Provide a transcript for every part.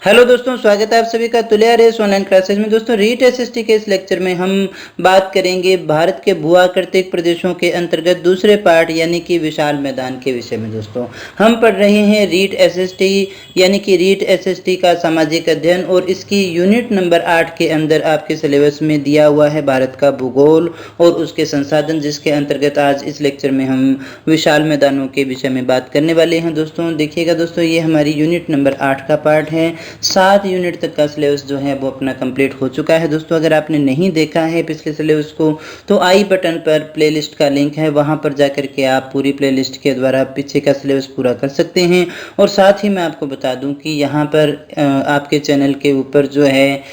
Hello दोस्तों, स्वागत है आप सभी का तुल्या रेस ऑनलाइन क्लासेस में। दोस्तों, रीट एसएसटी के इस लेक्चर में हम बात करेंगे भारत के भू-आकृतिक प्रदेशों के अंतर्गत दूसरे पार्ट यानी कि विशाल मैदान के विषय में। दोस्तों, हम पढ़ रहे हैं रीट एसएसटी यानी कि रीट एसएसटी का सामाजिक अध्ययन, और इसकी यूनिट नंबर 8 के अंदर आपके सिलेबस में दिया हुआ है भारत का भूगोल और उसके संसाधन, जिसके अंतर्गत आज इस लेक्चर में हम विशाल मैदानों के विषय में बात करने वाले हैं। दोस्तों देखिएगा, दोस्तों ये हमारी यूनिट नंबर 8 का पार्ट है। 7 यूनिट तक का सिलेबस जो है वो अपना कंप्लीट हो चुका है। दोस्तों, अगर आपने नहीं देखा है पिछले सिलेबस को तो आई बटन पर प्लेलिस्ट का लिंक है, वहां पर जाकर के आप पूरी प्लेलिस्ट के द्वारा पीछे का सिलेबस पूरा कर सकते हैं। और साथ ही मैं आपको बता दूं कि यहाँ पर आपके चैनल के ऊपर जो है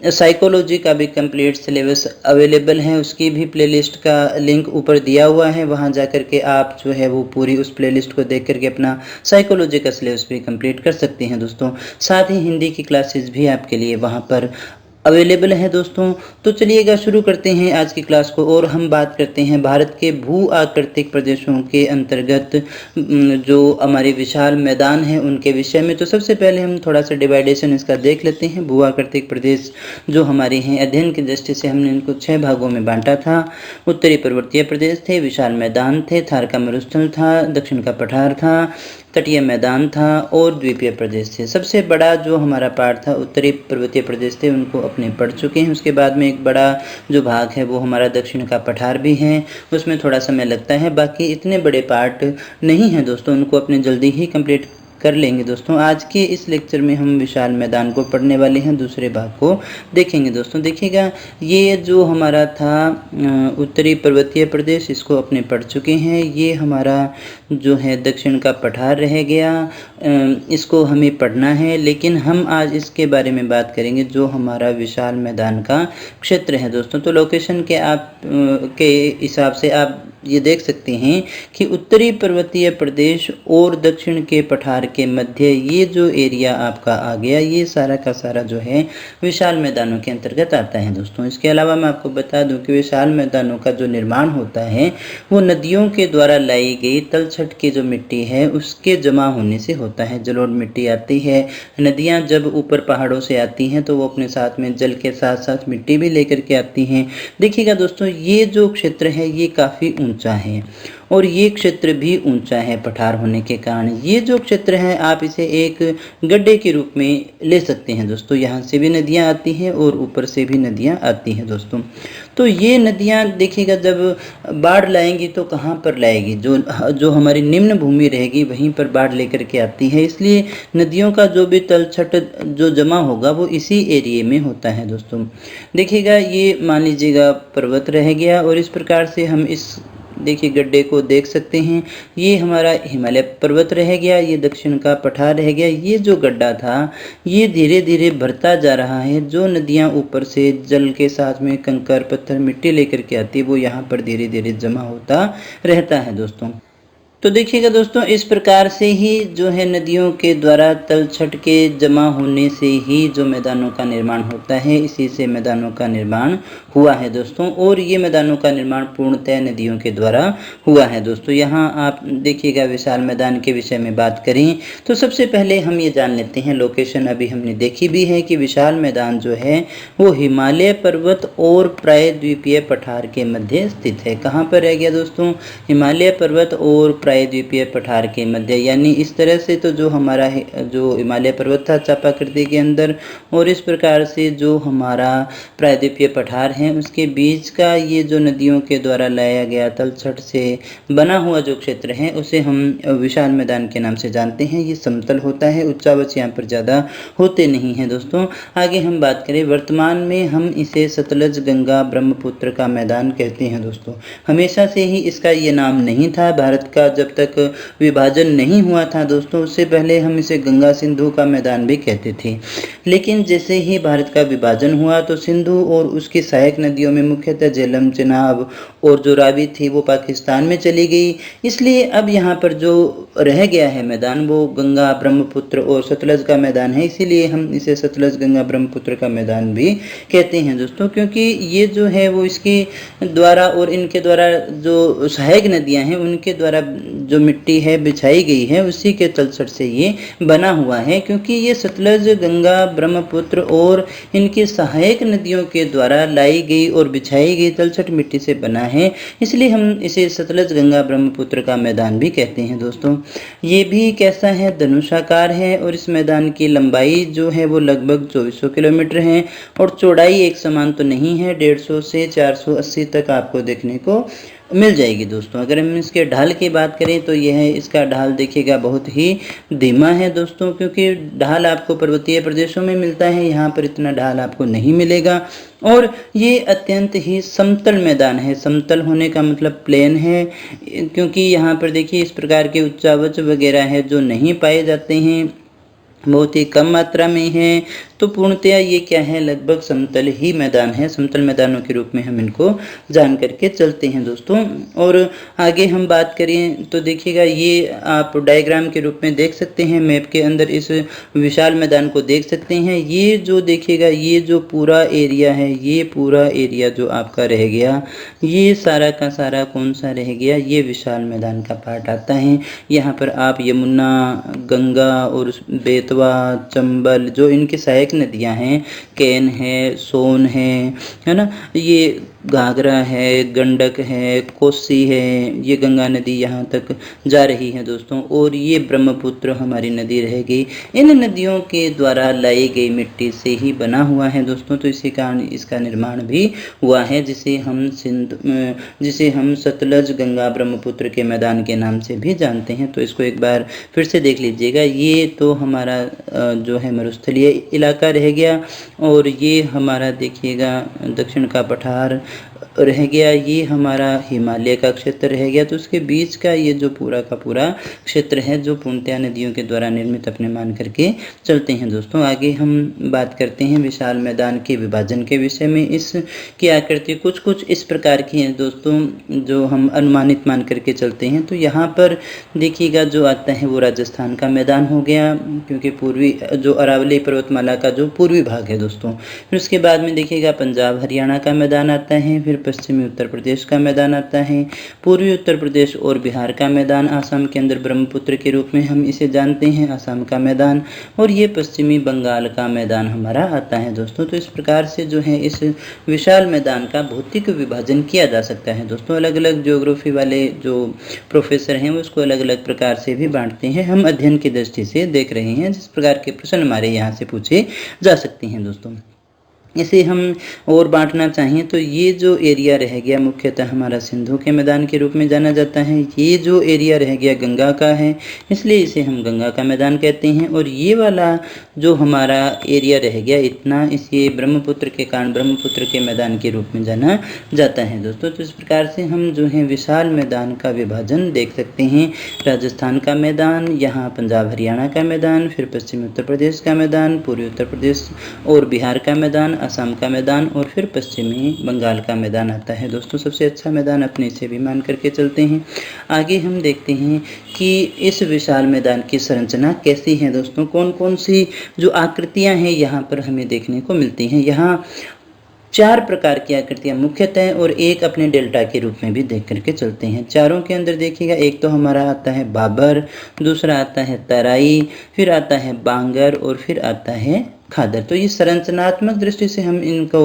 साइकोलॉजी का भी कंप्लीट सिलेबस अवेलेबल है, उसकी भी प्लेलिस्ट का लिंक ऊपर दिया हुआ है। वहां जाकर के आप जो है वो पूरी उस प्लेलिस्ट को देख करके अपना साइकोलॉजी का सिलेबस भी कंप्लीट कर सकते हैं। दोस्तों, साथ ही हिंदी की क्लासेस भी आपके लिए वहां पर अवेलेबल है। दोस्तों, तो चलिएगा शुरू करते हैं आज की क्लास को, और हम बात करते हैं भारत के भू आकृतिक प्रदेशों के अंतर्गत जो हमारे विशाल मैदान हैं उनके विषय में। तो सबसे पहले हम थोड़ा सा डिवाइडेशन इसका देख लेते हैं। भू आकृतिक प्रदेश जो हमारे हैं, अध्ययन की दृष्टि से हमने इनको 6 भागों में बांटा था। उत्तरी पर्वतीय प्रदेश थे, विशाल मैदान थे, थार का मरुस्थल था, दक्षिण का पठार था, तटीय मैदान था और द्वीपीय प्रदेश थे। सबसे बड़ा जो हमारा पार्ट था उत्तरी पर्वतीय प्रदेश थे, उनको अपने पढ़ चुके हैं। उसके बाद में एक बड़ा जो भाग है वो हमारा दक्षिण का पठार भी है, उसमें थोड़ा समय लगता है। बाकी इतने बड़े पार्ट नहीं हैं दोस्तों, उनको अपने जल्दी ही कंप्लीट कर लेंगे। दोस्तों, आज के इस लेक्चर में हम विशाल मैदान को पढ़ने वाले हैं, दूसरे भाग को देखेंगे। दोस्तों देखिएगा, ये जो हमारा था उत्तरी पर्वतीय प्रदेश, इसको अपने पढ़ चुके हैं। ये हमारा जो है दक्षिण का पठार रह गया, इसको हमें पढ़ना है, लेकिन हम आज इसके बारे में बात करेंगे जो हमारा विशाल मैदान का क्षेत्र है। दोस्तों, तो लोकेशन के के हिसाब से आप ये देख सकते हैं कि उत्तरी पर्वतीय प्रदेश और दक्षिण के पठार के मध्य ये जो एरिया आपका आ गया, ये सारा का सारा जो है विशाल मैदानों के अंतर्गत आता है। दोस्तों, इसके अलावा मैं आपको बता दूं कि विशाल मैदानों का जो निर्माण होता है वो नदियों के द्वारा लाई गई तलछट की जो मिट्टी है उसके जमा होने से होता है। जलोढ़ मिट्टी आती है, नदियाँ जब ऊपर पहाड़ों से आती हैं तो वो अपने साथ में जल के साथ साथ मिट्टी भी लेकर के आती हैं। देखिएगा दोस्तों, ये जो क्षेत्र है ये काफ़ी ऊंचा है और ये क्षेत्र भी ऊंचा है पठार होने के कारण। ये जो क्षेत्र है आप इसे एक गड्ढे के रूप में ले सकते हैं। दोस्तों, यहाँ से भी नदियाँ आती हैं और ऊपर से भी नदियाँ आती हैं। दोस्तों, तो ये नदियाँ देखिएगा जब बाढ़ लाएंगी तो कहाँ पर लाएगी, जो हमारी निम्न भूमि रहेगी वहीं पर बाढ़ लेकर के आती है। इसलिए नदियों का जो भी तलछट जो जमा होगा वो इसी एरिए में होता है। दोस्तों देखिएगा, ये मान लीजिएगा पर्वत रह गया, और इस प्रकार से हम इस देखिए गड्ढे को देख सकते हैं। ये हमारा हिमालय पर्वत रह गया, ये दक्षिण का पठार रह गया। ये जो गड्ढा था ये धीरे धीरे भरता जा रहा है। जो नदियाँ ऊपर से जल के साथ में कंकर पत्थर मिट्टी लेकर के आती है वो यहाँ पर धीरे धीरे जमा होता रहता है। दोस्तों, तो देखिएगा दोस्तों, इस प्रकार से ही जो है नदियों के द्वारा तलछट के जमा होने से ही जो मैदानों का निर्माण होता है, इसी से मैदानों का निर्माण हुआ है। दोस्तों, और ये मैदानों का निर्माण पूर्णतः नदियों के द्वारा हुआ है। दोस्तों, यहाँ आप देखिएगा विशाल मैदान के विषय में बात करें तो सबसे पहले हम ये जान लेते हैं, लोकेशन अभी हमने देखी भी है कि विशाल मैदान जो है वो हिमालय पर्वत और प्रायद्वीपीय पठार के मध्य स्थित है। कहाँ पर रह गया दोस्तों? हिमालय पर्वत और प्रायद्वीपीय पठार के मध्य, यानी इस तरह से तो जो हमारा जो हिमालय पर्वत था चापाकृति के अंदर, और इस प्रकार से जो हमारा प्रायद्वीपीय पठार है उसके बीच का ये जो नदियों के द्वारा लाया गया तलछट से बना हुआ जो क्षेत्र है उसे हम विशाल मैदान के नाम से जानते हैं। ये समतल होता है, उच्चावच यहाँ पर ज़्यादा होते नहीं हैं। दोस्तों, आगे हम बात करें, वर्तमान में हम इसे सतलज गंगा ब्रह्मपुत्र का मैदान कहते हैं। दोस्तों, हमेशा से ही इसका ये नाम नहीं था। भारत का जब तक विभाजन नहीं हुआ था दोस्तों, उससे पहले हम इसे गंगा सिंधु का मैदान भी कहते थे। लेकिन जैसे ही भारत का विभाजन हुआ तो सिंधु और उसकी सहायक नदियों में मुख्यतः झेलम, चेनाब और जो रावी थी वो पाकिस्तान में चली गई। इसलिए अब यहाँ पर जो रह गया है मैदान वो गंगा, ब्रह्मपुत्र और सतलज का मैदान है। इसीलिए हम इसे सतलज, गंगा, ब्रह्मपुत्र का मैदान भी कहते हैं दोस्तों, क्योंकि ये जो है वो इसके द्वारा और इनके द्वारा जो सहायक नदियाँ हैं उनके द्वारा जो मिट्टी है बिछाई गई है उसी के तलछट से ये बना हुआ है। क्योंकि ये सतलज, गंगा, ब्रह्मपुत्र और इनकी सहायक नदियों के द्वारा लाई गई और बिछाई गई तलछट मिट्टी से बना है, इसलिए हम इसे सतलज, गंगा, ब्रह्मपुत्र का मैदान भी कहते हैं दोस्तों। ये भी कैसा है, धनुषाकार है और इस मैदान की लंबाई जो है वो लगभग 2400 किलोमीटर है और चौड़ाई एक समान तो नहीं है, 150 से 480 तक आपको देखने को मिल जाएगी दोस्तों। अगर हम इसके ढाल की बात करें तो यह इसका ढाल देखिएगा बहुत ही धीमा है दोस्तों, क्योंकि ढाल आपको पर्वतीय प्रदेशों में मिलता है, यहाँ पर इतना ढाल आपको नहीं मिलेगा। और ये अत्यंत ही समतल मैदान है। समतल होने का मतलब प्लेन है, क्योंकि यहाँ पर देखिए इस प्रकार के उच्चावच वगैरह है जो नहीं पाए जाते हैं, बहुत ही कम मात्रा में है। तो पूर्णतया ये क्या है, लगभग समतल ही मैदान है। समतल मैदानों के रूप में हम इनको जान करके चलते हैं दोस्तों। और आगे हम बात करें तो देखिएगा ये आप डायग्राम के रूप में देख सकते हैं, मैप के अंदर इस विशाल मैदान को देख सकते हैं। ये जो देखिएगा ये जो पूरा एरिया है, ये पूरा एरिया जो आपका रह गया, ये सारा का सारा कौन सा रह गया, ये विशाल मैदान का पार्ट आता है। यहाँ पर आप यमुना, गंगा और बेतवा, चंबल जो इनके सहायक नदियां हैं, केन है, सोन है ना, ये घाघरा है, गंडक है, कोसी है, ये गंगा नदी यहाँ तक जा रही है दोस्तों। और ये ब्रह्मपुत्र हमारी नदी रह गई। इन नदियों के द्वारा लाई गई मिट्टी से ही बना हुआ है दोस्तों। तो इसी कारण इसका निर्माण भी हुआ है, जिसे हम सतलज, गंगा, ब्रह्मपुत्र के मैदान के नाम से भी जानते हैं। तो इसको एक बार फिर से देख लीजिएगा। ये तो हमारा जो है मरुस्थलीय इलाका रह गया और ये हमारा देखिएगा दक्षिण का पठार रह गया, ये हमारा हिमालय का क्षेत्र रह गया। तो उसके बीच का ये जो पूरा का पूरा क्षेत्र है जो पूर्णतया नदियों के द्वारा निर्मित अपने मान करके चलते हैं दोस्तों। आगे हम बात करते हैं विशाल मैदान के विभाजन के विषय में। इसकी आकृति कुछ इस प्रकार की है दोस्तों, जो हम अनुमानित मान करके चलते हैं। तो यहाँ पर देखिएगा जो आता है वो राजस्थान का मैदान हो गया, क्योंकि पूर्वी जो अरावली पर्वतमाला का जो पूर्वी भाग है दोस्तों। फिर उसके बाद में देखिएगा पंजाब, हरियाणा का मैदान आता है। फिर पश्चिमी उत्तर प्रदेश का मैदान आता है। पूर्वी उत्तर प्रदेश और बिहार का मैदान, आसाम के अंदर ब्रह्मपुत्र के रूप में हम इसे जानते हैं, आसाम का मैदान। और ये पश्चिमी बंगाल का मैदान हमारा आता है दोस्तों। तो इस प्रकार से जो है इस विशाल मैदान का भौतिक विभाजन किया जा सकता है दोस्तों। अलग अलग ज्योग्राफी वाले जो प्रोफेसर हैं वो इसको अलग अलग प्रकार से भी बांटते हैं। हम अध्ययन की दृष्टि से देख रहे हैं जिस प्रकार के प्रश्न हमारे यहाँ से पूछे जा सकते हैं दोस्तों। इसे हम और बांटना चाहें तो ये जो एरिया रह गया मुख्यतः हमारा सिंधु के मैदान के रूप में जाना जाता है। ये जो एरिया रह गया गंगा का है, इसलिए इसे हम गंगा का मैदान कहते हैं। और ये वाला जो हमारा एरिया रह गया इतना, इसे ब्रह्मपुत्र के कारण ब्रह्मपुत्र के मैदान के रूप में जाना जाता है दोस्तों। तो इस प्रकार से हम जो है विशाल मैदान का विभाजन देख सकते हैं। राजस्थान का मैदान, यहाँ पंजाब हरियाणा का मैदान, फिर पश्चिमी उत्तर प्रदेश का मैदान, पूर्वी उत्तर प्रदेश और बिहार का मैदान, असम का मैदान और फिर पश्चिमी बंगाल का मैदान आता है दोस्तों। सबसे अच्छा मैदान अपने से भी मान करके चलते हैं। आगे हम देखते हैं कि इस विशाल मैदान की संरचना कैसी है दोस्तों। कौन कौन सी जो आकृतियां हैं यहाँ पर हमें देखने को मिलती हैं। यहाँ 4 प्रकार की आकृतियां मुख्यतः और एक अपने डेल्टा के रूप में भी देख करके चलते हैं। चारों के अंदर देखिएगा, एक तो हमारा आता है बाबर, दूसरा आता है तराई, फिर आता है बांगर और फिर आता है खादर। तो ये संरचनात्मक दृष्टि से हम इनको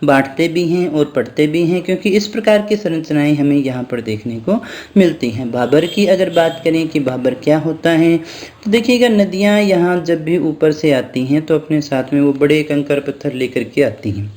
बांटते भी हैं और पढ़ते भी हैं, क्योंकि इस प्रकार की संरचनाएं हमें यहाँ पर देखने को मिलती हैं। बाबर की अगर बात करें कि बाबर क्या होता है, तो देखिएगा नदियाँ यहाँ जब भी ऊपर से आती हैं तो अपने साथ में वो बड़े कंकर पत्थर लेकर के आती हैं।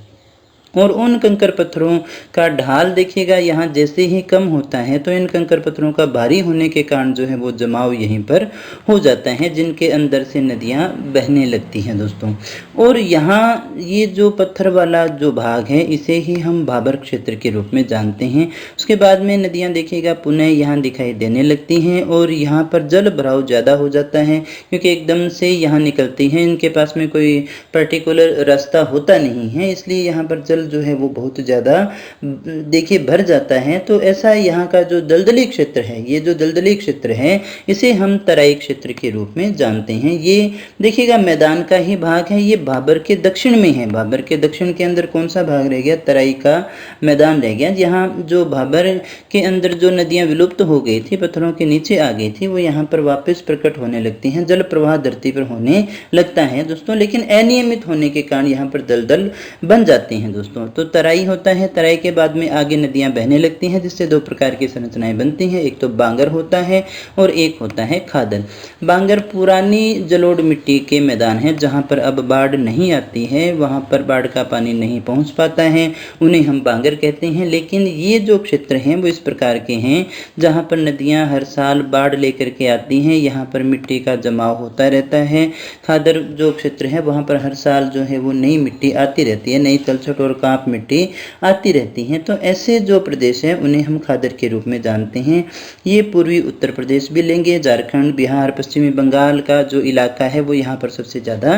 और उन कंकर पत्थरों का ढाल देखिएगा यहाँ जैसे ही कम होता है तो इन कंकर पत्थरों का भारी होने के कारण जो है वो जमाव यहीं पर हो जाता है, जिनके अंदर से नदियाँ बहने लगती हैं दोस्तों। और यहाँ ये जो पत्थर वाला जो भाग है इसे ही हम भाबर क्षेत्र के रूप में जानते हैं। उसके बाद में नदियाँ देखिएगा पुनः यहाँ दिखाई देने लगती हैं और यहाँ पर जल भराव ज़्यादा हो जाता है, क्योंकि एकदम से यहाँ निकलती हैं, इनके पास में कोई पर्टिकुलर रास्ता होता नहीं है, इसलिए यहाँ पर जल जो है वो बहुत ज़्यादा देखिए भर जाता है। तो ऐसा यहाँ का जो दलदली क्षेत्र है, ये जो दलदली क्षेत्र है इसे हम तराई क्षेत्र के रूप में जानते हैं। ये देखिएगा मैदान का ही भाग है, ये भाबर के दक्षिण में है। भाबर के दक्षिण के अंदर कौन सा भाग रह गया? तराई का मैदान रह गया। यहाँ जो भाबर के अंदर जो नदियाँ विलुप्त हो गई थी, पत्थरों के नीचे आ गई थी, वो यहाँ पर वापस प्रकट होने लगती हैं, जल प्रवाह धरती पर होने लगता है दोस्तों। लेकिन अनियमित होने के कारण यहाँ पर दलदल बन जाती हैं दोस्तों। तो तराई होता है, तराई के बाद में आगे नदियाँ बहने लगती हैं, जिससे दो प्रकार की संरचनाएं बनती हैं, एक तो बांगर होता है और एक होता है खादर। बांगर पुरानी जलोढ़ मिट्टी के मैदान है, जहाँ पर अब बाढ़ नहीं आती है, वहाँ पर बाढ़ का पानी नहीं पहुँच पाता है, उन्हें हम बांगर कहते हैं। लेकिन ये जो क्षेत्र हैं वो इस प्रकार के हैं जहाँ पर नदियाँ हर साल बाढ़ लेकर के आती हैं, यहाँ पर मिट्टी का जमाव होता रहता है। खादर जो क्षेत्र है वहाँ पर हर साल जो है वो नई मिट्टी आती रहती है, नई तलछट और कांप मिट्टी आती रहती है। तो ऐसे जो प्रदेश हैं उन्हें हम खादर के रूप में जानते हैं। ये पूर्वी उत्तर प्रदेश भी लेंगे, झारखंड, बिहार, पश्चिमी बंगाल का जो इलाका है वो यहाँ पर सबसे ज़्यादा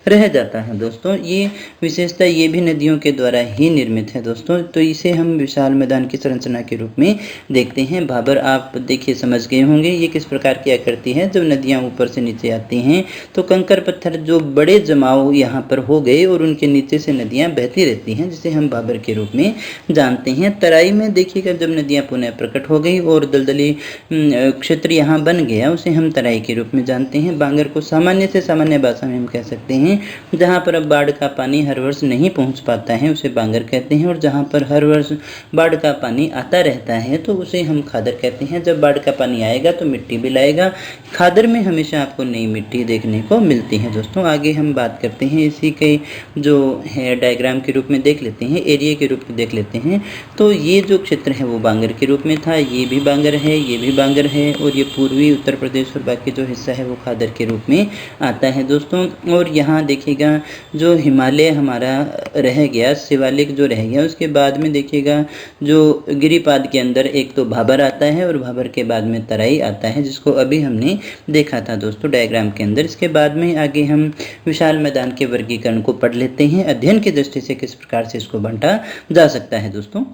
रह जाता है दोस्तों। ये विशेषता ये भी नदियों के द्वारा ही निर्मित है दोस्तों। तो इसे हम विशाल मैदान की संरचना के रूप में देखते हैं। भाबर आप देखिए समझ गए होंगे ये किस प्रकार की आकृति है। जब नदियाँ ऊपर से नीचे आती हैं तो कंकर पत्थर जो बड़े जमाव यहाँ पर हो गए और उनके नीचे से नदियाँ बहती रहती हैं, जिसे हम भाबर के रूप में जानते हैं। तराई में देखिएगा जब नदियाँ पुनः प्रकट हो गई और दलदली क्षेत्र यहाँ बन गया, उसे हम तराई के रूप में जानते हैं। बांगर को सामान्य से सामान्य भाषा में हम कह सकते हैं, जहाँ पर अब बाढ़ का पानी हर वर्ष नहीं पहुँच पाता है उसे बांगर कहते हैं, और जहाँ पर हर वर्ष बाढ़ का पानी आता रहता है तो उसे हम खादर कहते हैं। जब बाढ़ का पानी आएगा तो मिट्टी भी लाएगा। खादर में हमेशा आपको नई मिट्टी देखने को मिलती है दोस्तों। आगे हम बात करते हैं इसी के जो है डायग्राम के रूप में देख लेते हैं, एरिया के रूप में देख लेते हैं। तो ये जो क्षेत्र है वो बांगर के रूप में था, ये भी बांगर है, ये भी बांगर है, और ये पूर्वी उत्तर प्रदेश और बाकी जो हिस्सा है वो खादर के रूप में आता है दोस्तों। और यहाँ देखिएगा जो हिमालय हमारा रह गया, शिवालिक जो रह गया, उसके बाद में देखिएगा जो गिरिपाद के अंदर एक तो भाबर आता है और भाबर के बाद में तराई आता है, जिसको अभी हमने देखा था दोस्तों डायग्राम के अंदर। इसके बाद में आगे हम विशाल मैदान के वर्गीकरण को पढ़ लेते हैं, अध्ययन की दृष्टि से किस प्रकार से इसको बांटा जा सकता है दोस्तों।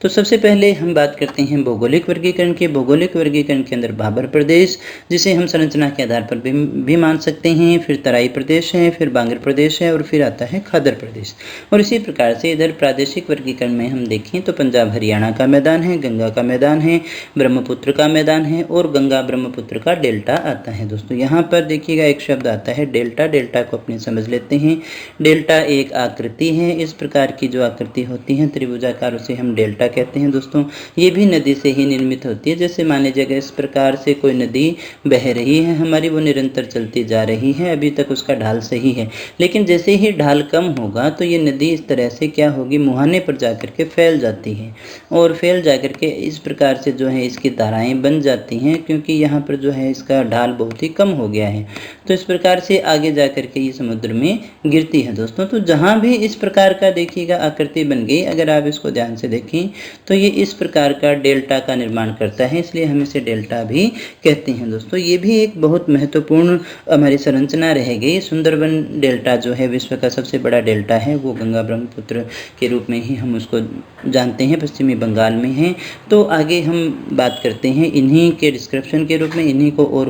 तो सबसे पहले हम बात करते हैं भौगोलिक वर्गीकरण के। भौगोलिक वर्गीकरण के अंदर भाबर प्रदेश, जिसे हम संरचना के आधार पर भी मान सकते हैं, फिर तराई प्रदेश है, फिर बांगर प्रदेश है, और फिर आता है खादर प्रदेश। और इसी प्रकार से इधर प्रादेशिक वर्गीकरण में हम देखें तो पंजाब हरियाणा का मैदान है, गंगा का मैदान है, ब्रह्मपुत्र का मैदान है, और गंगा ब्रह्मपुत्र का डेल्टा आता है दोस्तों। यहाँ पर देखिएगा एक शब्द आता है डेल्टा। डेल्टा को अपने समझ लेते हैं। डेल्टा एक आकृति है, इस प्रकार की जो आकृति होती है त्रिभुजाकार, उसे हम डेल्टा कहते हैं दोस्तों। ये भी नदी से ही निर्मित होती है। जैसे मान लीजिएगा इस प्रकार से कोई नदी बह रही है हमारी, वो निरंतर चलती जा रही है, अभी तक उसका ढाल सही है, लेकिन जैसे ही ढाल कम होगा तो ये नदी इस तरह से क्या होगी, मुहाने पर जाकर के फैल जाती है, और फैल जाकर के इस प्रकार से जो है इसकी धाराएं बन जाती हैं, क्योंकि यहाँ पर जो है इसका ढाल बहुत ही कम हो गया है। तो इस प्रकार से आगे जाकर के ये समुद्र में गिरती है दोस्तों। तो जहाँ भी इस प्रकार का देखिएगा आकृति बन गई, अगर आप इसको ध्यान से देखें तो ये इस प्रकार का डेल्टा का निर्माण करता है, इसलिए हम इसे डेल्टा भी कहते हैं दोस्तों। ये भी एक बहुत महत्वपूर्ण हमारी संरचना रह गई। सुंदरबन डेल्टा जो है विश्व का सबसे बड़ा डेल्टा है, वो गंगा ब्रह्मपुत्र के रूप में ही हम उसको जानते हैं, पश्चिमी बंगाल में है। तो आगे हम बात करते हैं इन्हीं के डिस्क्रिप्शन के रूप में, इन्हीं को और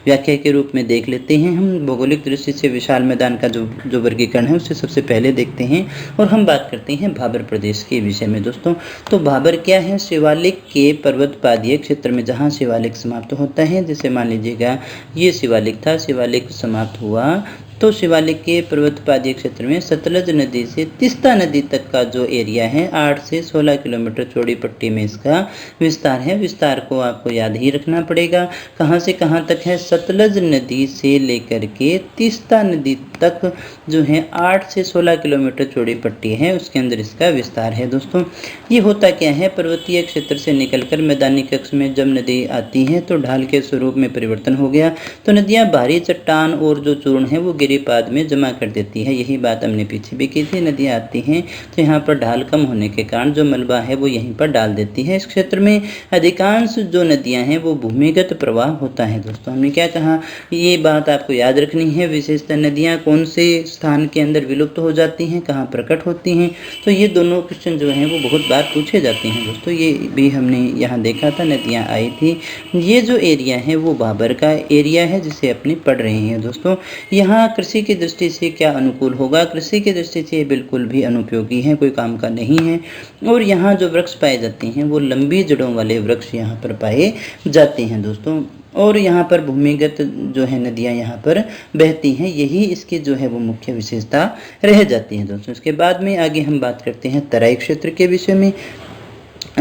व्याख्या के रूप में देख लेते हैं। हम भौगोलिक दृष्टि से विशाल मैदान का जो वर्गीकरण है उससे सबसे पहले देखते हैं, और हम बात करते हैं भाबर प्रदेश के विषय में दोस्तों। तो भाबर क्या है, शिवालिक के पर्वत पादीय क्षेत्र में जहाँ शिवालिक समाप्त होता है, जैसे मान लीजिएगा ये शिवालिक था, शिवालिक समाप्त हुआ तो शिवालिक के पर्वतपादीय क्षेत्र में सतलज नदी से तीस्ता नदी तक का जो एरिया है 8 से 16 किलोमीटर चौड़ी पट्टी में इसका विस्तार है। विस्तार को आपको याद ही रखना पड़ेगा। कहाँ से कहाँ तक है, सतलज नदी से लेकर के तीस्ता नदी तक जो है 8 से 16 किलोमीटर चौड़ी पट्टी है, उसके अंदर इसका विस्तार है दोस्तों। ये होता क्या है, पर्वतीय क्षेत्र से निकलकर मैदानी कक्ष में जब नदी आती है तो ढाल के स्वरूप में परिवर्तन हो गया, तो नदियाँ भारी चट्टान और जो चूर्ण है वो गिरिपाद में जमा कर देती है। यही बात हमने पीछे भी की थी, नदियाँ आती हैं तो यहाँ पर ढाल कम होने के कारण जो मलबा है वो यहीं पर डाल देती है। इस क्षेत्र में अधिकांश जो नदियाँ हैं वो भूमिगत प्रवाह होता है दोस्तों। हमने क्या कहा, ये बात आपको याद रखनी है। विशेषतः नदियाँ कौन से स्थान के अंदर विलुप्त हो जाती हैं, कहाँ प्रकट होती हैं, तो ये दोनों क्वेश्चन जो हैं वो बहुत बार पूछे जाते हैं दोस्तों। ये भी हमने यहाँ देखा था, नदियाँ आई थी। ये जो एरिया है वो भाबर का एरिया है जिसे अपने पढ़ रहे हैं दोस्तों। यहाँ कृषि की दृष्टि से क्या अनुकूल होगा, कृषि की दृष्टि से बिल्कुल भी अनुपयोगी है, कोई काम का नहीं है। और यहाँ जो वृक्ष पाए जाते हैं वो लंबी जड़ों वाले वृक्ष यहाँ पर पाए जाते हैं दोस्तों। और यहाँ पर भूमिगत जो है नदियाँ यहाँ पर बहती हैं, यही इसकी जो है वो मुख्य विशेषता रह जाती है दोस्तों। इसके बाद में आगे हम बात करते हैं तराई क्षेत्र के विषय में।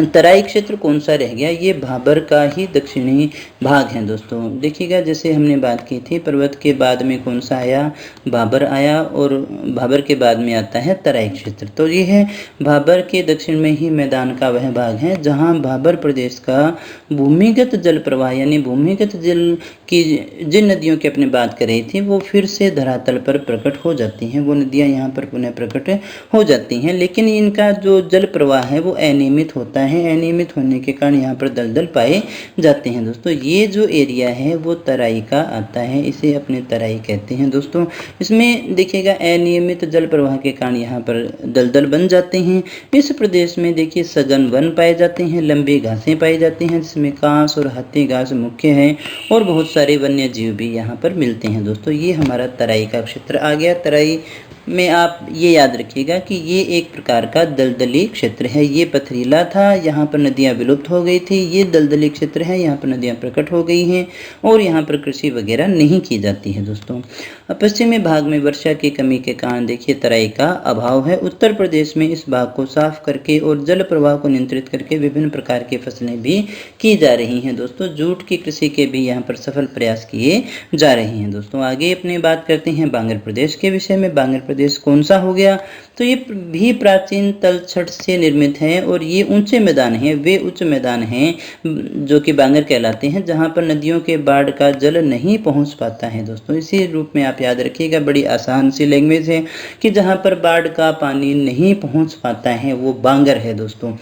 तराई क्षेत्र कौन सा रह गया, ये भाबर का ही दक्षिणी भाग है दोस्तों। देखिएगा, जैसे हमने बात की थी, पर्वत के बाद में कौन सा आया, भाबर आया, और भाबर के बाद में आता है तराई क्षेत्र। तो ये है भाबर के दक्षिण में ही मैदान का वह भाग है जहाँ भाबर प्रदेश का भूमिगत जल प्रवाह यानी भूमिगत जल की जिन नदियों की अपने बात कर रही थी वो फिर से धरातल पर प्रकट हो जाती हैं। वो नदियाँ यहाँ पर पुनः प्रकट हो जाती हैं, लेकिन इनका जो जल प्रवाह है वो अनियमित होता है। अनियमित होने के कारण यहाँ पर दलदल पाए जाते हैं दोस्तों। ये जो एरिया है वो तराई का आता है, इसे अपने तराई कहते हैं दोस्तों। इसमें देखिएगा, अनियमित जल प्रवाह के कारण यहाँ पर दलदल बन जाते हैं। इस प्रदेश में देखिए सघन वन पाए जाते हैं, लंबी घासें पाई जाती हैं जिसमें कांस और हाथी घास मुख्य है, और बहुत सारे वन्य जीव भी यहाँ पर मिलते हैं दोस्तों। ये हमारा तराई का क्षेत्र आ गया। तराई में आप ये याद रखिएगा कि ये एक प्रकार का दलदली क्षेत्र है। ये पथरीला था, यहाँ पर नदियाँ विलुप्त हो गई थी। ये दलदली क्षेत्र है, यहाँ पर नदियाँ प्रकट हो गई हैं और यहाँ पर कृषि वगैरह नहीं की जाती है दोस्तों। पश्चिमी भाग में वर्षा की कमी के कारण देखिए तराई का अभाव है। उत्तर प्रदेश में इस भाग को साफ करके और जल प्रवाह को नियंत्रित करके विभिन्न प्रकार की फसलें भी की जा रही हैं दोस्तों। जूट की कृषि के भी यहाँ पर सफल प्रयास किए जा रहे हैं दोस्तों। आगे अपनी बात करते हैं बांगर प्रदेश के विषय में। बांगर प्रदेश कौन सा हो गया, तो ये भी प्राचीन तलछट से निर्मित है और ये ऊंचे मैदान हैं। वे उच्च मैदान हैं जो कि बांगर कहलाते हैं, जहाँ पर नदियों के बाढ़ का जल नहीं पहुँच पाता है दोस्तों। इसी रूप में आप याद रखिएगा, बड़ी आसान सी लैंग्वेज है कि जहाँ पर बाढ़ का पानी नहीं पहुँच पाता है वो बांगर है दोस्तों,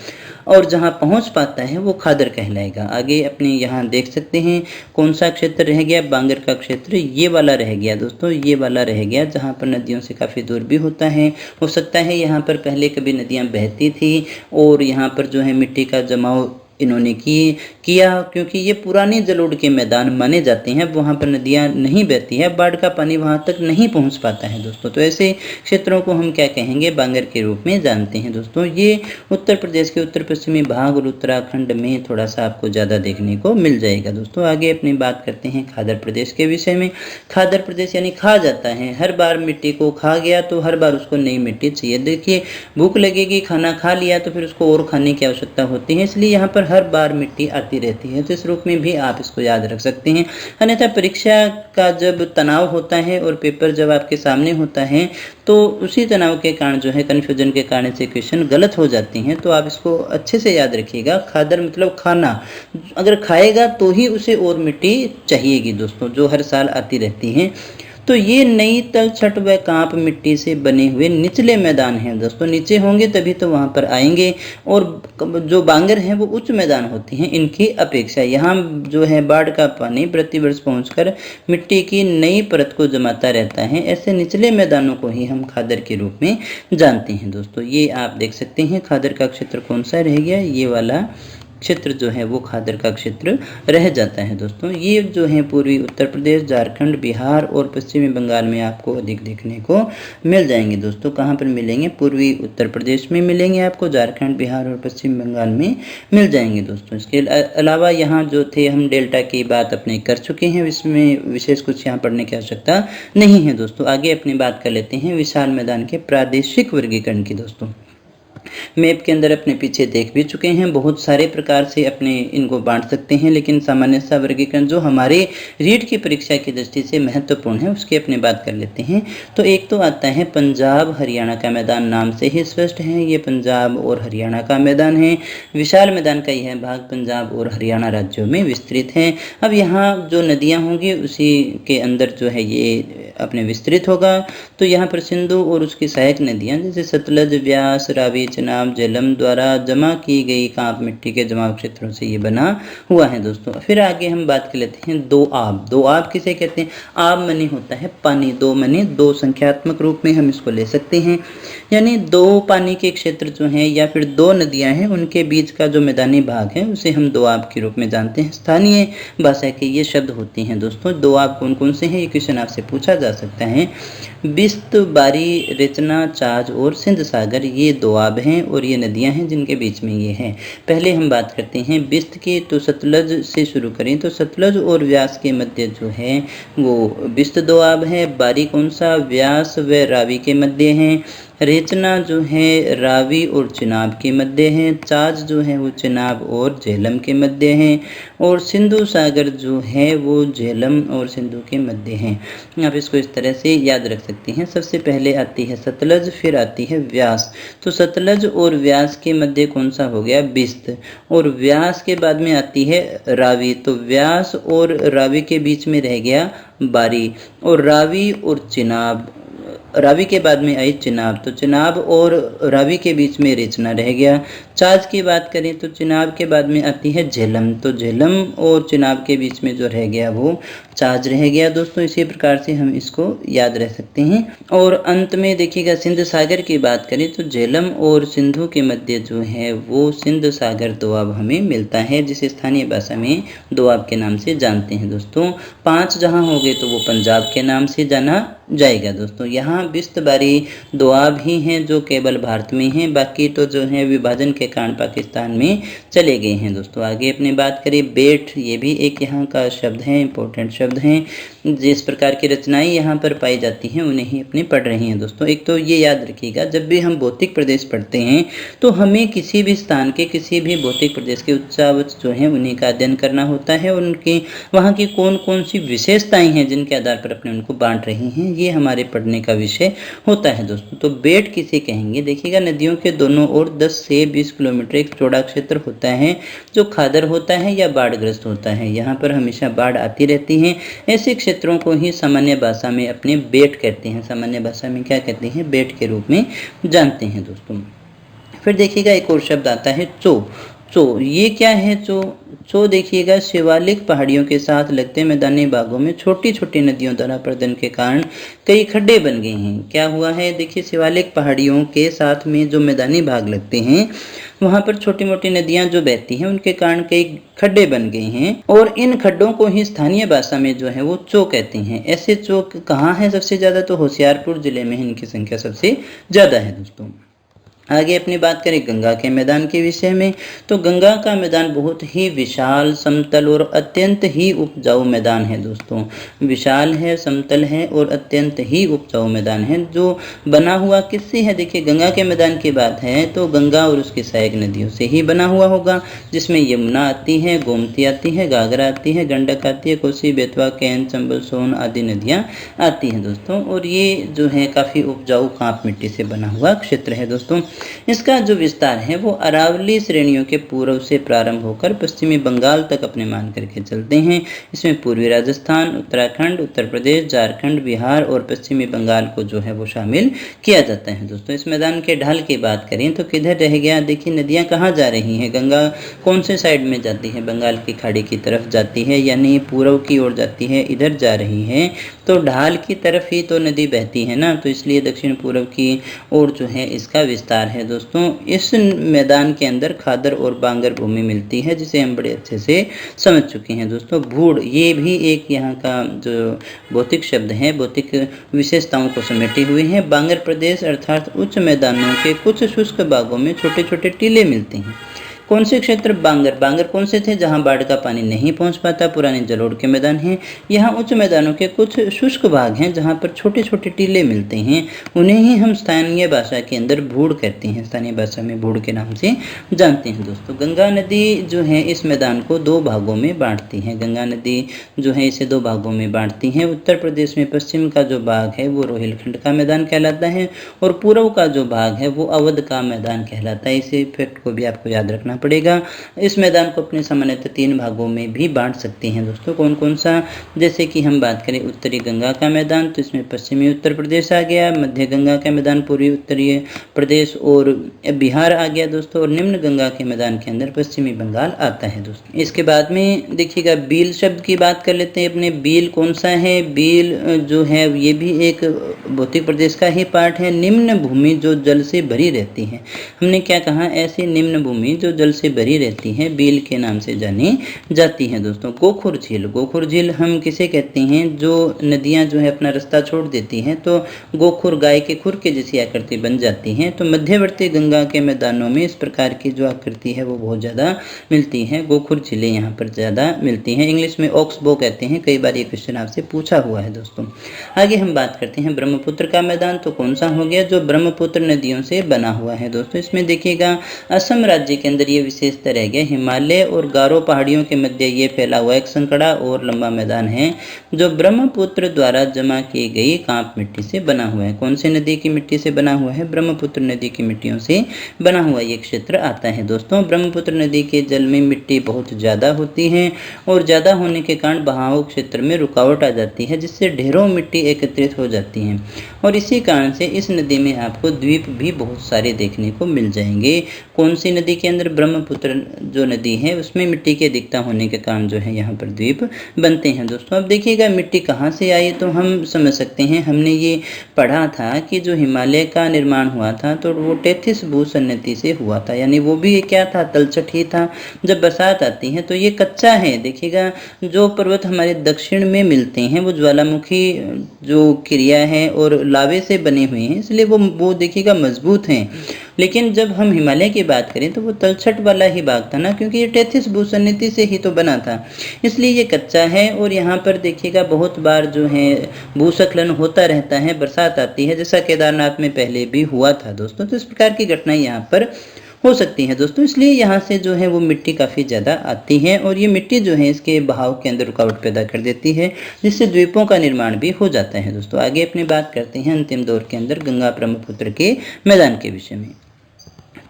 और जहाँ पहुँच पाता है वो खादर कहलाएगा। आगे अपने यहाँ देख सकते हैं कौन सा क्षेत्र रह गया, बांगर का क्षेत्र ये वाला रह गया दोस्तों। ये वाला रह गया जहाँ पर नदियों से काफ़ी दूर भी होता है। हो सकता है यहाँ पर पहले कभी नदियाँ बहती थी और यहाँ पर जो है मिट्टी का जमाव इन्होंने किया, क्योंकि ये पुराने जलोढ़ के मैदान माने जाते हैं। वहाँ पर नदियाँ नहीं बहती है, बाढ़ का पानी वहाँ तक नहीं पहुँच पाता है दोस्तों। तो ऐसे क्षेत्रों को हम क्या कहेंगे, बांगर के रूप में जानते हैं दोस्तों। ये उत्तर प्रदेश के उत्तर पश्चिमी भाग और उत्तराखंड में थोड़ा सा आपको ज़्यादा देखने को मिल जाएगा दोस्तों। आगे अपनी बात करते हैं खादर प्रदेश के विषय में। खादर प्रदेश यानी खा जाता है, हर बार मिट्टी को खा गया तो हर बार उसको नई मिट्टी चाहिए। देखिए, भूख लगेगी, खाना खा लिया तो फिर उसको और खाने की आवश्यकता होती है, इसलिए यहाँ पर हर बार मिट्टी आती रहती है। तो इस रूप में भी आप इसको याद रख सकते हैं। अन्यथा परीक्षा का जब तनाव होता है और पेपर जब आपके सामने होता है तो उसी तनाव के कारण जो है, कन्फ्यूजन के कारण से क्वेश्चन गलत हो जाते हैं। तो आप इसको अच्छे से याद रखिएगा। खादर मतलब खाना, अगर खाएगा तो ही उसे और मिट्टी चाहिएगी दोस्तों, जो हर साल आती रहती है। तो ये नई तलछट व कांप मिट्टी से बने हुए निचले मैदान हैं दोस्तों। नीचे होंगे तभी तो वहाँ पर आएंगे, और जो बांगर हैं वो उच्च मैदान होती हैं इनकी अपेक्षा। यहाँ जो है बाढ़ का पानी प्रतिवर्ष पहुँचकर मिट्टी की नई परत को जमाता रहता है। ऐसे निचले मैदानों को ही हम खादर के रूप में जानते हैं दोस्तों। ये आप देख सकते हैं खादर का क्षेत्र कौन सा रह गया, ये वाला क्षेत्र जो है वो खादर का क्षेत्र रह जाता है दोस्तों। ये जो है पूर्वी उत्तर प्रदेश, झारखंड, बिहार और पश्चिमी बंगाल में आपको अधिक देखने को मिल जाएंगे दोस्तों। कहाँ पर मिलेंगे, पूर्वी उत्तर प्रदेश में मिलेंगे आपको, झारखंड, बिहार और पश्चिम बंगाल में मिल जाएंगे दोस्तों। इसके अलावा यहाँ जो थे हम डेल्टा की बात अपने कर चुके हैं, इसमें विशेष कुछ यहाँ पढ़ने की आवश्यकता नहीं है दोस्तों। आगे अपनी बात कर लेते हैं विशाल मैदान के प्रादेशिक वर्गीकरण की दोस्तों। मैप के अंदर अपने पीछे देख भी चुके हैं। बहुत सारे प्रकार से अपने इनको बांट सकते हैं, लेकिन सामान्य सा वर्गीकरण जो हमारे रीट की परीक्षा की दृष्टि से महत्वपूर्ण है उसकी अपनी बात कर लेते हैं। तो एक तो आता है पंजाब हरियाणा का मैदान, नाम से ही स्पष्ट है ये पंजाब और हरियाणा का मैदान है। विशाल मैदान का यह भाग पंजाब और हरियाणा राज्यों में विस्तृत है। अब यहाँ जो नदियाँ होंगी उसी के अंदर जो है ये अपने विस्तृत होगा। तो यहाँ पर सिंधु और उसकी सहायक नदियाँ जैसे सतलज, व्यास, रावी, चनाब, झेलम द्वारा जमा की गई कांप मिट्टी के जमाव क्षेत्रों से ये बना हुआ है दोस्तों। फिर आगे हम बात कर लेते हैं दो आब। दो आब किसे कहते हैं? आब मनी होता है पानी, दो मनी दो संख्यात्मक रूप में हम इसको ले सकते हैं, यानी दो पानी के क्षेत्र जो हैं या फिर दो नदियां हैं उनके बीच का जो मैदानी भाग है उसे हम दो आब के रूप में जानते हैं। स्थानीय भाषा के ये शब्द होते हैं दोस्तों। दो आब कौन कौन से हैं ये क्वेश्चन आपसे पूछा जा सकता है। बिस्त, बारी, रेचना, चाज और सिंध सागर ये दो आब हैं और ये नदियां हैं जिनके बीच में ये हैं। पहले हम बात करते हैं बिस्त की, तो सतलज से शुरू करें तो सतलज और व्यास के मध्य जो है वो बिस्त दो आब है। बारी कौन सा? व्यास व रावी के मध्य है। रेचना जो है रावी और चिनाब के मध्य है। चाज जो है वो चिनाब और झेलम के मध्य है। और सिंधु सागर जो है वो झेलम और सिंधु के मध्य है। आप इसको इस तरह से याद रख सकते हैं। सबसे पहले आती है सतलज, फिर आती है व्यास। तो सतलज और व्यास के मध्य कौन सा हो गया? बिस्त। और व्यास के बाद में आती है रावी, तो व्यास और रावी के बीच में रह गया बारी। और रावी और चिनाब, रावी के बाद में आई चिनाब, तो चिनाब और रावी के बीच में रेचना रह गया। चाज की बात करें तो चिनाब के बाद में आती है झेलम, तो झेलम और चिनाब के बीच में जो रह गया वो चाज रह गया दोस्तों। इसी प्रकार से हम इसको याद रह सकते हैं। और अंत में देखिएगा सिंध सागर की बात करें तो झेलम और सिंधु के मध्य जो है वो सिंध सागर दोआब हमें मिलता है, जिसे स्थानीय भाषा में दोआब के नाम से जानते हैं दोस्तों। 5 जहाँ हो गए तो वो पंजाब के नाम से जाना जाएगा दोस्तों। यहाँ बिस्त, बारी, दोआब ही हैं जो केवल भारत में हैं, बाकी तो जो है विभाजन के कारण पाकिस्तान में चले गए हैं दोस्तों। आगे अपनी बात करें बेट, ये भी एक यहाँ का शब्द है, इंपॉर्टेंट शब्द हैं। जिस प्रकार की रचनाएं यहाँ पर पाई जाती हैं उन्हें ही अपने पढ़ रही हैं दोस्तों। एक तो ये याद रखिएगा जब भी हम भौतिक प्रदेश पढ़ते हैं तो हमें किसी भी स्थान के किसी भी भौतिक प्रदेश के उच्चावच जो हैं उन्हीं का अध्ययन करना होता है और उनकी वहाँ की कौन कौन सी विशेषताएं हैं जिनके आधार पर अपने उनको बांट रही हैं, ये हमारे पढ़ने का विषय होता है दोस्तों। तो बेट किसे कहेंगे? देखिएगा नदियों के दोनों ओर 10 से 20 किलोमीटर एक चौड़ा क्षेत्र होता है जो खादर होता है या बाढ़ग्रस्त होता है। यहाँ पर हमेशा बाढ़ आती रहती है। ऐसे क्षेत्रों को ही सामान्य भाषा में अपने बेट कहते हैं। सामान्य भाषा में क्या कहते हैं? बेट के रूप में जानते हैं दोस्तों। फिर देखिएगा एक और शब्द आता है चो। चो ये क्या है? चो चो देखिएगा शिवालिक पहाड़ियों के साथ लगते मैदानी भागों में छोटी छोटी नदियों द्वारा प्रदन के कारण कई खड्डे बन गए हैं। क्या हुआ है? देखिए शिवालिक पहाड़ियों के साथ में जो मैदानी भाग लगते हैं वहां पर छोटी मोटी नदियां जो बहती हैं उनके कारण कई खड्डे बन गए हैं और इन खड्डों को ही स्थानीय भाषा में जो है वो चो कहते हैं। ऐसे चो कहाँ है सबसे ज्यादा? तो होशियारपुर जिले में इनकी संख्या सबसे ज्यादा है दोस्तों। आगे अपनी बात करें गंगा के मैदान के विषय में, तो गंगा का मैदान बहुत ही विशाल, समतल और अत्यंत ही उपजाऊ मैदान है दोस्तों। विशाल है, समतल है और अत्यंत ही उपजाऊ मैदान है जो बना हुआ किससे है? देखिए गंगा के मैदान की बात है तो गंगा और उसकी सहायक नदियों से ही बना हुआ होगा, जिसमें यमुना आती है, गोमती आती है, घाघरा आती है, गंडक आती है, कोसी, बेतवा, कैन, चंबल, सोन आदि नदियाँ आती हैं दोस्तों। और ये जो है काफ़ी उपजाऊ कांप मिट्टी से बना हुआ क्षेत्र है दोस्तों। इसका जो विस्तार है वो अरावली श्रेणियों के पूर्व से प्रारंभ होकर पश्चिमी बंगाल तक अपने मान करके चलते हैं। इसमें पूर्वी राजस्थान, उत्तराखंड, उत्तर प्रदेश, झारखंड, बिहार और पश्चिमी बंगाल को जो है वो शामिल किया जाता है दोस्तों। इस मैदान के ढाल की बात करें तो किधर रह गया? देखिए नदियाँ कहाँ जा रही हैं? गंगा कौन से साइड में जाती है? बंगाल की खाड़ी की तरफ जाती है, यानी पूर्व की ओर जाती है, इधर जा रही है। तो ढाल की तरफ ही तो नदी बहती है ना, तो इसलिए दक्षिण पूर्व की ओर जो है इसका विस्तार है दोस्तों। इस मैदान के अंदर खादर और बांगर भूमि मिलती है जिसे हम बड़े अच्छे से समझ चुके हैं दोस्तों। भूड़ ये भी एक यहाँ का जो भौतिक शब्द है, भौतिक विशेषताओं को समेटे हुए हैं। बांगर प्रदेश अर्थात उच्च मैदानों के कुछ शुष्क भागों में छोटे छोटे टीले मिलते हैं। कौन से क्षेत्र? बांगर। बांगर कौन से थे? जहाँ बाढ़ का पानी नहीं पहुँच पाता, पुराने जलोढ़ के मैदान हैं। यहाँ उच्च मैदानों के कुछ शुष्क भाग हैं जहाँ पर छोटे छोटे टीले मिलते हैं, उन्हें ही हम स्थानीय भाषा के अंदर भूड़ कहते हैं, स्थानीय भाषा में भूड़ के नाम से जानते हैं दोस्तों। गंगा नदी जो है इस मैदान को दो भागों में बांटती है। गंगा नदी जो है इसे दो भागों में बांटती है। उत्तर प्रदेश में पश्चिम का जो भाग है वो रोहिलखंड का मैदान कहलाता है और पूर्व का जो भाग है वो अवध का मैदान कहलाता है। इस फैक्ट को भी आपको याद रखना पड़ेगा। इस मैदान को अपने सामान्यतः तीन भागों में भी बांट सकते हैं दोस्तों। कौन कौन सा? जैसे कि हम बात करें उत्तरी गंगा का मैदान, तो इसमें पश्चिमी उत्तर प्रदेश आ गया। मध्य गंगा का मैदान पूर्वी उत्तरी प्रदेश और बिहार आ गया दोस्तों। और निम्न गंगा के मैदान के अंदर पश्चिमी बंगाल आता है दोस्तों। इसके बाद में देखिएगा बील शब्द की बात कर लेते हैं अपने। बील कौन सा है? बील जो है ये भी एक भौतिक प्रदेश का ही पार्ट है। निम्न भूमि जो जल से भरी रहती है। हमने क्या कहा? ऐसी निम्न भूमि जो जल से भरी रहती है बील के नाम से जानी जाती है दोस्तों। गोखुर झील। गोखुर झील हम किसे कहते हैं? जो नदियां जो है अपना रास्ता छोड़ देती हैं तो गोखुर गाय के खुर के जैसी आकृति बन जाती हैं। तो मध्यवर्ती गंगा के मैदानों में इस प्रकार की जो आकृति है वो बहुत ज़्यादा मिलती है। गोखुर झीलें यहाँ पर ज़्यादा मिलती हैं। इंग्लिश में ऑक्सबो कहते हैं। कई बार ये क्वेश्चन आपसे पूछा हुआ है दोस्तों। आगे हम बात करते हैं ब्रह्मपुत्र का मैदान। तो कौन सा हो गया? जो ब्रह्मपुत्र नदियों से बना हुआ है दोस्तों। इसमें देखिएगा असम राज्य के अंदर ये विशेषता रह गया। हिमालय और गारो पहाड़ियों के मध्य ये फैला हुआ एक संकड़ा और लंबा मैदान है जो ब्रह्मपुत्र द्वारा जमा की गई कांप मिट्टी से बना हुआ है। कौन सी नदी की मिट्टी से बना हुआ है? ब्रह्मपुत्र नदी की मिट्टियों से बना हुआ ये क्षेत्र आता है दोस्तों। ब्रह्मपुत्र नदी के जल में मिट्टी बहुत ज़्यादा होती है और ज़्यादा होने के कारण बहाव क्षेत्र में रुकावट आ जाती है, जिससे ढेरों मिट्टी एकत्रित हो जाती है और इसी कारण से इस नदी में आपको द्वीप भी बहुत सारे देखने को मिल जाएंगे। कौन सी नदी के अंदर? ब्रह्मपुत्र जो नदी है उसमें मिट्टी के अधिकता होने के कारण जो है यहाँ पर द्वीप बनते हैं दोस्तों। अब देखिएगा मिट्टी कहाँ से आई तो हम समझ सकते हैं। हमने ये पढ़ा था कि जो हिमालय का निर्माण हुआ था तो वो टेथिस भूसन्नति से हुआ था, यानी वो भी क्या था? तलछट ही था। जब बरसात आती है तो ये कच्चा है। देखिएगा जो पर्वत हमारे दक्षिण में मिलते हैं वो ज्वालामुखी जो क्रिया है और लावे से बने हुए हैं, इसलिए वो देखिएगा मजबूत हैं। लेकिन जब हम हिमालय की बात करें तो वो तलछट वाला ही भाग था ना, क्योंकि ये टेथिस भूसन्नति से ही तो बना था, इसलिए ये कच्चा है। और यहाँ पर देखिएगा बहुत बार जो है भूस्खलन होता रहता है, बरसात आती है, जैसा केदारनाथ में पहले भी हुआ था दोस्तों। तो इस प्रकार की घटनाएं यहाँ पर हो सकती है दोस्तों, इसलिए यहाँ से जो है वो मिट्टी काफ़ी ज़्यादा आती है और ये मिट्टी जो है इसके बहाव के अंदर रुकावट पैदा कर देती है, जिससे द्वीपों का निर्माण भी हो जाता है दोस्तों। आगे अपनी बात करते हैं अंतिम दौर के अंदर गंगा ब्रह्मपुत्र के मैदान के विषय में।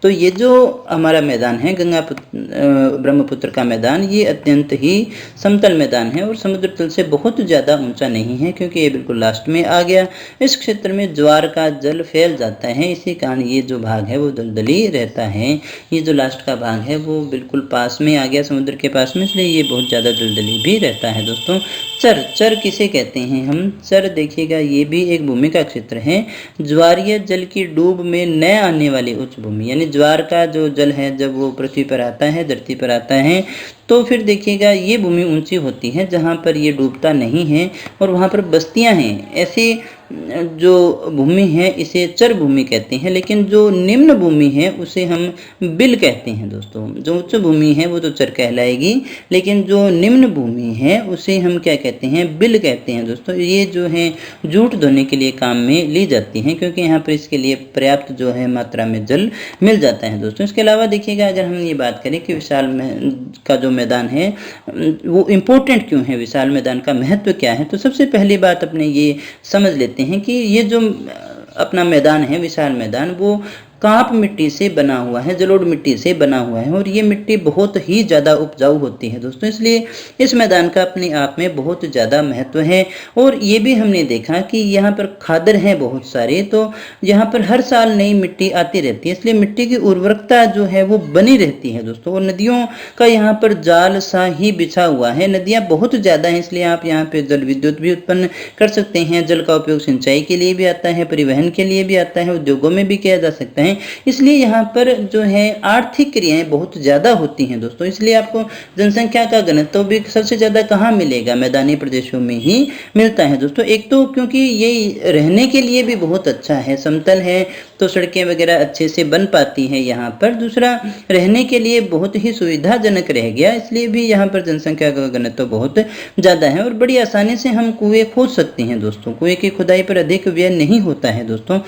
तो ये जो हमारा मैदान है गंगा ब्रह्मपुत्र का मैदान, ये अत्यंत ही समतल मैदान है और समुद्र तल से बहुत ज़्यादा ऊंचा नहीं है, क्योंकि ये बिल्कुल लास्ट में आ गया। इस क्षेत्र में ज्वार का जल फैल जाता है, इसी कारण ये जो भाग है वो दलदली रहता है। ये जो लास्ट का भाग है वो बिल्कुल पास में आ गया, समुद्र के पास में, इसलिए ये बहुत ज़्यादा दलदली भी रहता है दोस्तों। चर, चर किसे कहते हैं हम? चर देखिएगा ये भी एक भूमि का क्षेत्र है। ज्वारीय जल की डूब में न आने वाली उच्च भूमि, यानी ज्वार का जो जल है जब वो पृथ्वी पर आता है, धरती पर आता है, तो फिर देखिएगा ये भूमि ऊंची होती है जहाँ पर ये डूबता नहीं है और वहाँ पर बस्तियाँ हैं। ऐसी जो भूमि है इसे चर भूमि कहते हैं, लेकिन जो निम्न भूमि है उसे हम बिल कहते हैं दोस्तों। जो उच्च भूमि है वो तो चर कहलाएगी, लेकिन जो निम्न भूमि है उसे हम क्या कहते हैं? बिल कहते हैं दोस्तों। ये जो है जूट धोने के लिए काम में ली जाती हैं, क्योंकि यहाँ पर इसके लिए पर्याप्त जो है मात्रा में जल मिल जाता है दोस्तों। इसके अलावा देखिएगा अगर हम ये बात करें कि विशाल का जो मैदान है वो इम्पोर्टेंट क्यों है, विशाल मैदान का महत्व क्या है, तो सबसे पहली बात अपने ये समझ लेते हैं कि ये जो अपना मैदान है विशाल मैदान वो कांप मिट्टी से बना हुआ है, जलोढ़ मिट्टी से बना हुआ है और ये मिट्टी बहुत ही ज़्यादा उपजाऊ होती है दोस्तों, इसलिए इस मैदान का अपने आप में बहुत ज़्यादा महत्व है। और ये भी हमने देखा कि यहाँ पर खादर हैं बहुत सारे, तो यहाँ पर हर साल नई मिट्टी आती रहती है, इसलिए मिट्टी की उर्वरकता जो है वो बनी रहती है दोस्तों। और नदियों का यहाँ पर जाल सा ही बिछा हुआ है, नदियाँ बहुत ज़्यादा हैं, इसलिए आप यहाँ पर जल विद्युत भी उत्पन्न कर सकते हैं। जल का उपयोग सिंचाई के लिए भी आता है, परिवहन के लिए भी आता है, उद्योगों में भी किया जा सकता है। हैं, इसलिए यहाँ पर जो है आर्थिक क्रियाएं बहुत ज़्यादा होती हैं दोस्तों। इसलिए आपको जनसंख्या का घनत्व भी सबसे ज़्यादा कहाँ मिलेगा, मैदानी प्रदेशों में ही मिलता है दोस्तों। एक तो क्योंकि ये रहने के लिए भी बहुत अच्छा है, समतल है तो सड़कें वगैरह अच्छे से बन पाती हैं यहाँ पर। दूसरा, रहने के लिए बहुत ही सुविधाजनक रह गया, इसलिए भी यहाँ पर जनसंख्या का घनत्व बहुत ज़्यादा है। और बड़ी आसानी से हम कुएं खोद सकते हैं दोस्तों, कुएं की खुदाई पर अधिक व्यय नहीं होता है दोस्तों,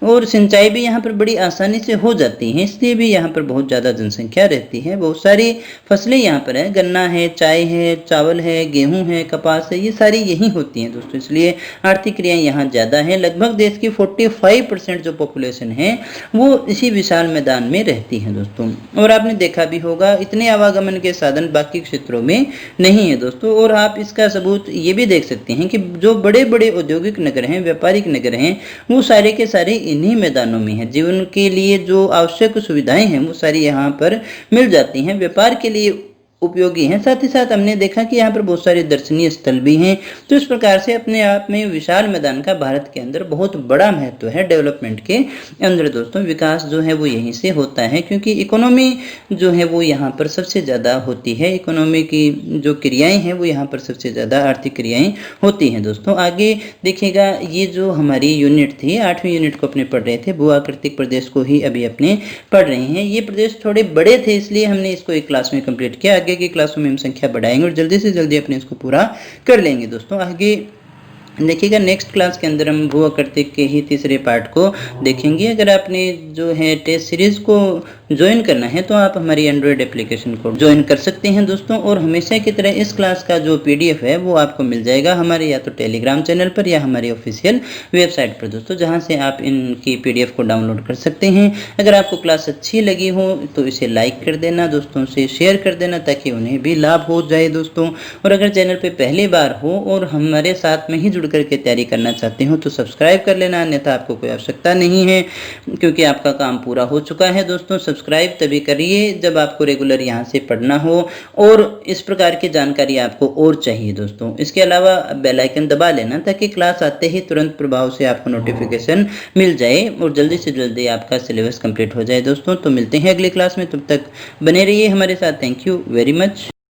और सिंचाई भी यहाँ पर बड़ी आसानी से हो जाती है, इसलिए भी यहाँ पर बहुत ज़्यादा जनसंख्या रहती है। बहुत सारी फसलें यहाँ पर है, गन्ना है, चाय है, चावल है, गेहूँ है, कपास है, ये सारी यही होती हैं दोस्तों, इसलिए आर्थिक क्रियाएं यहाँ ज़्यादा है। लगभग देश की 45% जो पॉपुलेशन है वो इसी विशाल मैदान में रहती है दोस्तों। और आपने देखा भी होगा, इतने आवागमन के साधन बाकी क्षेत्रों में नहीं है दोस्तों। और आप इसका सबूत ये भी देख सकते हैं कि जो बड़े बड़े औद्योगिक नगर हैं, व्यापारिक नगर हैं, वो सारे के सारे इन्हीं मैदानों में हैं। जीवन के लिए जो आवश्यक सुविधाएं हैं वो सारी यहाँ पर मिल जाती हैं, व्यापार के लिए उपयोगी हैं। साथ ही साथ हमने देखा कि यहाँ पर बहुत सारे दर्शनीय स्थल भी हैं। तो इस प्रकार से अपने आप में विशाल मैदान का भारत के अंदर बहुत बड़ा महत्व है डेवलपमेंट के अंदर दोस्तों। विकास जो है वो यहीं से होता है, क्योंकि इकोनॉमी जो है वो यहाँ पर सबसे ज़्यादा होती है। इकोनॉमी की जो क्रियाएं हैं वो यहाँ पर सबसे ज़्यादा आर्थिक क्रियाएं होती हैं दोस्तों। आगे देखिएगा, ये जो हमारी यूनिट थी, 8वीं यूनिट को अपने पढ़ रहे थे, भू आकृतिक प्रदेश को ही अभी अपने पढ़ रहे हैं। ये प्रदेश थोड़े बड़े थे, इसलिए हमने इसको एक क्लास में कंप्लीट किया। आगे की क्लासों में हम संख्या बढ़ाएंगे और जल्दी से जल्दी अपने इसको पूरा कर लेंगे दोस्तों। आगे देखिएगा, नेक्स्ट क्लास के अंदर हम भू आकृतिक के ही तीसरे पार्ट को देखेंगे। अगर आपने जो है टेस्ट सीरीज को ज्वाइन करना है तो आप हमारी एंड्रॉयड एप्लीकेशन को ज्वाइन कर सकते हैं दोस्तों। और हमेशा की तरह इस क्लास का जो PDF है वो आपको मिल जाएगा हमारे या तो टेलीग्राम चैनल पर या हमारी ऑफिशियल वेबसाइट पर दोस्तों, जहां से आप इनकी PDF को डाउनलोड कर सकते हैं। अगर आपको क्लास अच्छी लगी हो तो इसे लाइक कर देना, दोस्तों से शेयर कर देना, ताकि उन्हें भी लाभ हो जाए दोस्तों। और अगर चैनल पर पहली बार हो और हमारे साथ में ही जुड़ करके तैयारी करना चाहते हो तो सब्सक्राइब कर लेना, अन्यथा आपको कोई आवश्यकता नहीं है, क्योंकि आपका काम पूरा हो चुका है दोस्तों। सब्सक्राइब तभी करिए जब आपको रेगुलर यहाँ से पढ़ना हो और इस प्रकार की जानकारी आपको और चाहिए दोस्तों। इसके अलावा बेल आइकन दबा लेना, ताकि क्लास आते ही तुरंत प्रभाव से आपको नोटिफिकेशन मिल जाए और जल्दी से जल्दी आपका सिलेबस कंप्लीट हो जाए दोस्तों। तो मिलते हैं अगली क्लास में, तब तक बने रहिए हमारे साथ। Thank you very much.